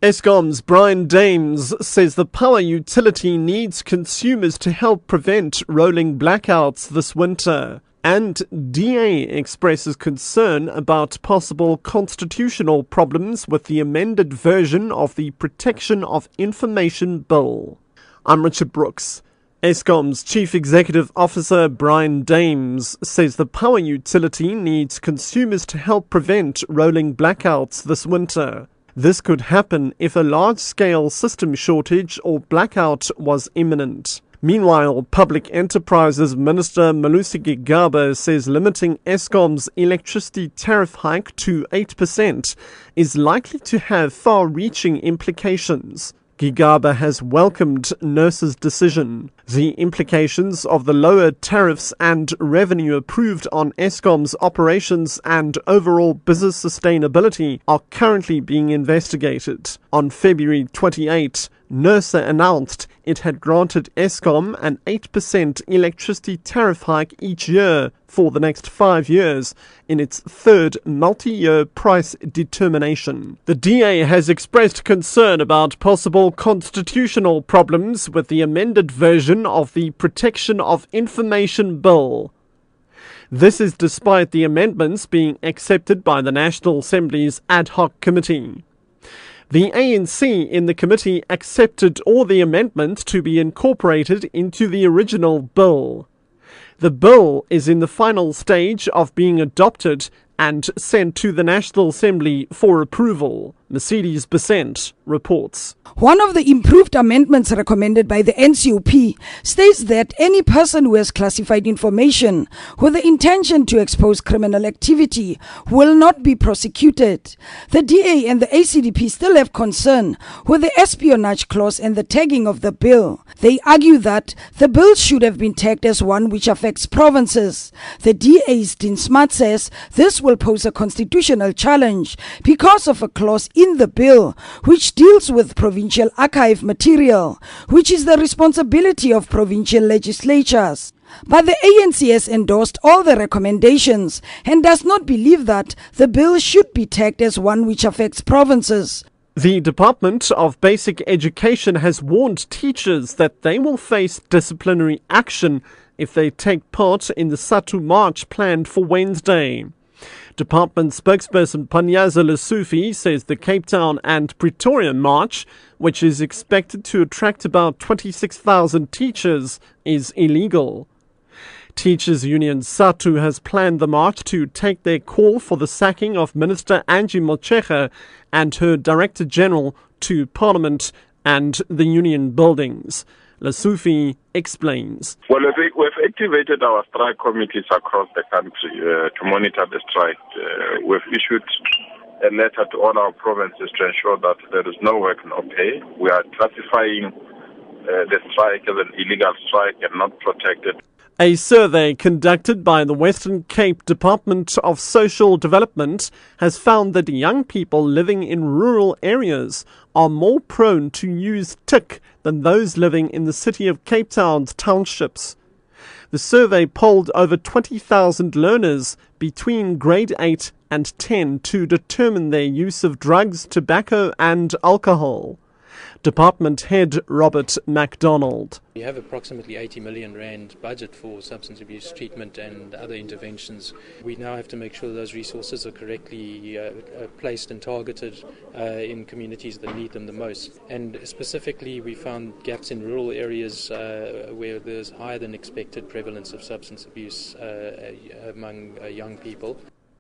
Eskom's Brian Dames says the power utility needs consumers to help prevent rolling blackouts this winter. And DA expresses concern about possible constitutional problems with the amended version of the Protection of Information Bill. I'm Richard Brooks. Eskom's Chief Executive Officer Brian Dames says the power utility needs consumers to help prevent rolling blackouts this winter. This could happen if a large-scale system shortage or blackout was imminent. Meanwhile, Public Enterprises Minister Malusi Gigaba says limiting Eskom's electricity tariff hike to 8% is likely to have far-reaching implications. Gigaba has welcomed NERSA's decision. The implications of the lower tariffs and revenue approved on Eskom's operations and overall business sustainability are currently being investigated. On February 28, NERSA announced it had granted Eskom an 8% electricity tariff hike each year for the next 5 years in its third multi-year price determination. The DA has expressed concern about possible constitutional problems with the amended version of the Protection of Information Bill. This is despite the amendments being accepted by the National Assembly's ad hoc committee. The ANC in the committee accepted all the amendments to be incorporated into the original bill. The bill is in the final stage of being adopted and sent to the National Assembly for approval. Mercedes Besant reports. One of the improved amendments recommended by the NCOP states that any person who has classified information with the intention to expose criminal activity will not be prosecuted. The DA and the ACDP still have concern with the espionage clause and the tagging of the bill. They argue that the bill should have been tagged as one which affects provinces. The DA's Dean Smart says this will pose a constitutional challenge because of a clause in the bill which deals with provincial archive material, which is the responsibility of provincial legislatures. But the ANC has endorsed all the recommendations and does not believe that the bill should be tagged as one which affects provinces. The Department of Basic Education has warned teachers that they will face disciplinary action if they take part in the SATU March planned for Wednesday. Department spokesperson Panyaza Lesufi says the Cape Town and Pretoria March, which is expected to attract about 26,000 teachers, is illegal. Teachers Union SATU has planned the march to take their call for the sacking of Minister Angie Motshekga and her Director General to Parliament and the union buildings. Lesufi explains. Well, we've activated our strike committees across the country to monitor the strike. We've issued a letter to all our provinces to ensure that there is no work, no pay. We are classifying the strike as an illegal strike and not protected. A survey conducted by the Western Cape Department of Social Development has found that young people living in rural areas are more prone to use TIC than those living in the city of Cape Town's townships. The survey polled over 20,000 learners between grade 8 and 10 to determine their use of drugs, tobacco and alcohol. Department Head Robert MacDonald. We have approximately 80 million rand budget for substance abuse treatment and other interventions. We now have to make sure those resources are correctly placed and targeted in communities that need them the most. And specifically, we found gaps in rural areas where there's higher than expected prevalence of substance abuse among young people.